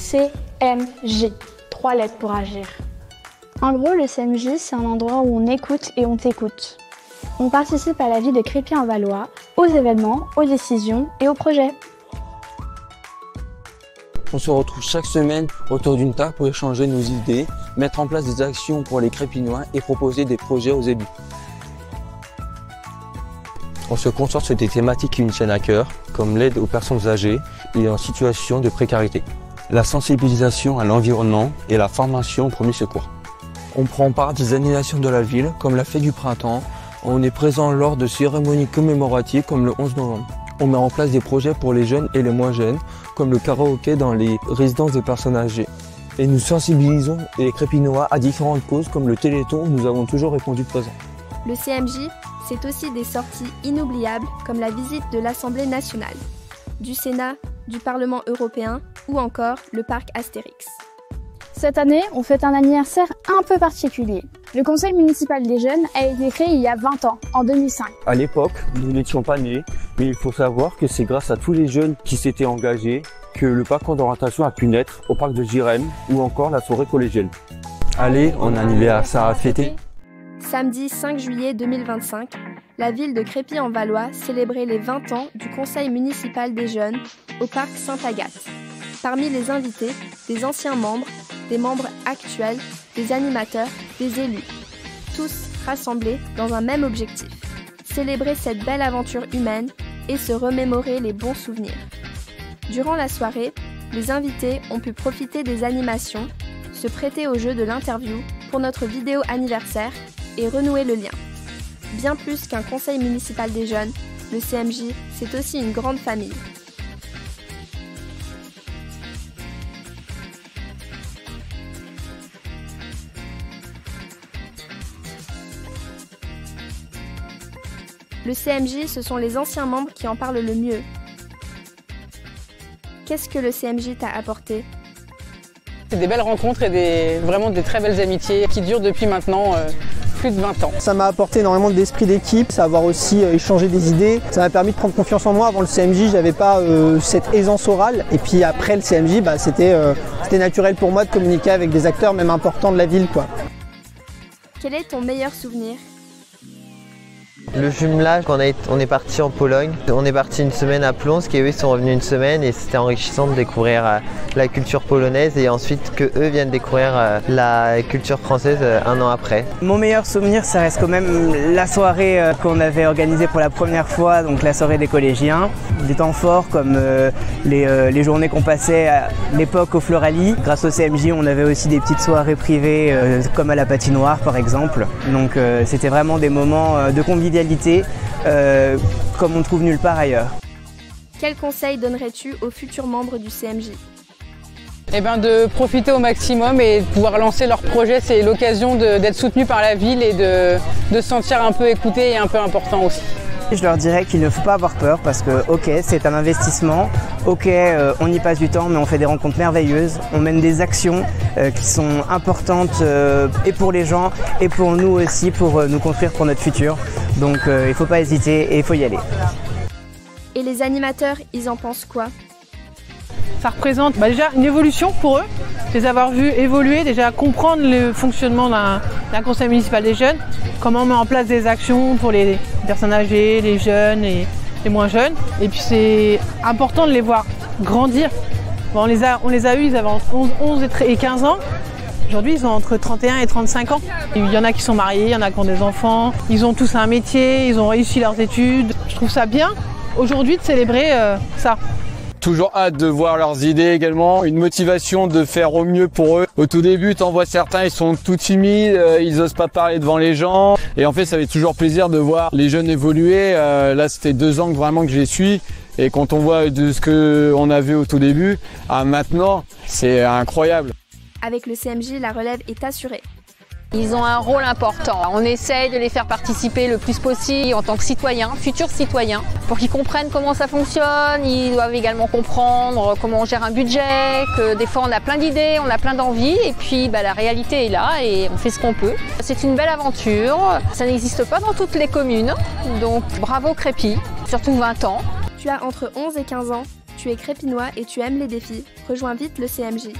CMJ, 3 lettres pour agir. En gros, le CMJ, c'est un endroit où on écoute et on t'écoute. On participe à la vie de Crépy-en-Valois, aux événements, aux décisions et aux projets. On se retrouve chaque semaine autour d'une table pour échanger nos idées, mettre en place des actions pour les Crépinois et proposer des projets aux élus. On se concentre sur des thématiques qui nous tiennent à cœur, comme l'aide aux personnes âgées et en situation de précarité, la sensibilisation à l'environnement et la formation aux premiers secours. On prend part des animations de la ville, comme la fête du printemps. On est présent lors de cérémonies commémoratives comme le 11 novembre. On met en place des projets pour les jeunes et les moins jeunes, comme le karaoké dans les résidences des personnes âgées. Et nous sensibilisons les Crépinois à différentes causes, comme le Téléthon où nous avons toujours répondu présent. Le CMJ, c'est aussi des sorties inoubliables comme la visite de l'Assemblée nationale, du Sénat, du Parlement européen ou encore le parc Astérix. Cette année, on fête un anniversaire un peu particulier. Le Conseil municipal des jeunes a été créé il y a 20 ans, en 2005. À l'époque, nous n'étions pas nés, mais il faut savoir que c'est grâce à tous les jeunes qui s'étaient engagés que le parc d'orientation a pu naître au parc de Girem ou encore la soirée collégienne. Allez, on a un anniversaire à fêter. Samedi 5 juillet 2025, la ville de Crépy-en-Valois célébrait les 20 ans du Conseil municipal des jeunes au parc Sainte-Agathe. Parmi les invités, des anciens membres, des membres actuels, des animateurs, des élus. Tous rassemblés dans un même objectif, célébrer cette belle aventure humaine et se remémorer les bons souvenirs. Durant la soirée, les invités ont pu profiter des animations, se prêter au jeu de l'interview pour notre vidéo anniversaire et renouer le lien. Bien plus qu'un conseil municipal des jeunes, le CMJ, c'est aussi une grande famille. Le CMJ, ce sont les anciens membres qui en parlent le mieux. Qu'est-ce que le CMJ t'a apporté ? C'est des belles rencontres et vraiment des très belles amitiés qui durent depuis maintenant plus de 20 ans. Ça m'a apporté énormément d'esprit d'équipe, savoir aussi échanger des idées. Ça m'a permis de prendre confiance en moi. Avant le CMJ, j'avais pas cette aisance orale. Et puis après le CMJ, c'était naturel pour moi de communiquer avec des acteurs même importants de la ville, quoi. Quel est ton meilleur souvenir ? Le jumelage, on est parti en Pologne, on est parti une semaine à Plonsk et eux ils sont revenus une semaine et c'était enrichissant de découvrir la culture polonaise et ensuite que eux viennent découvrir la culture française un an après. Mon meilleur souvenir, ça reste quand même la soirée qu'on avait organisée pour la première fois, donc la soirée des collégiens. Des temps forts comme les journées qu'on passait à l'époque au Floralie. Grâce au CMJ, on avait aussi des petites soirées privées comme à la patinoire par exemple. Donc c'était vraiment des moments de convivialité comme on ne trouve nulle part ailleurs. Quel conseil donnerais-tu aux futurs membres du CMJ ? De profiter au maximum et de pouvoir lancer leur projet. C'est l'occasion d'être soutenu par la ville et de se sentir un peu écouté et un peu important aussi. Je leur dirais qu'il ne faut pas avoir peur parce que ok, c'est un investissement, ok, on y passe du temps mais on fait des rencontres merveilleuses, on mène des actions qui sont importantes et pour les gens et pour nous aussi pour nous construire pour notre futur. Donc il ne faut pas hésiter et il faut y aller. Et les animateurs, ils en pensent quoi ? Ça représente déjà une évolution pour eux, les avoir vus évoluer, déjà comprendre le fonctionnement d'un conseil municipal des jeunes, comment on met en place des actions pour les personnes âgées, les jeunes et les moins jeunes. Et puis c'est important de les voir grandir. Bon, on les a eus, ils avaient 11 et 15 ans. Aujourd'hui, ils ont entre 31 et 35 ans. Il y en a qui sont mariés, il y en a qui ont des enfants. Ils ont tous un métier, ils ont réussi leurs études. Je trouve ça bien aujourd'hui de célébrer ça. Toujours hâte de voir leurs idées également, une motivation de faire au mieux pour eux. Au tout début, t'en vois certains, ils sont tout timides, ils osent pas parler devant les gens. Et en fait, ça fait toujours plaisir de voir les jeunes évoluer. Là, c'était 2 ans vraiment que je les suis. Et quand on voit de ce qu'on a vu au tout début à maintenant, c'est incroyable. Avec le CMJ, la relève est assurée. Ils ont un rôle important. On essaye de les faire participer le plus possible en tant que citoyens, futurs citoyens, pour qu'ils comprennent comment ça fonctionne. Ils doivent également comprendre comment on gère un budget, que des fois on a plein d'idées, on a plein d'envies, et puis la réalité est là et on fait ce qu'on peut. C'est une belle aventure, ça n'existe pas dans toutes les communes, donc bravo Crépy, surtout 20 ans. Tu as entre 11 et 15 ans, tu tu es crépinois et tu aimes les défis, rejoins vite le CMJ.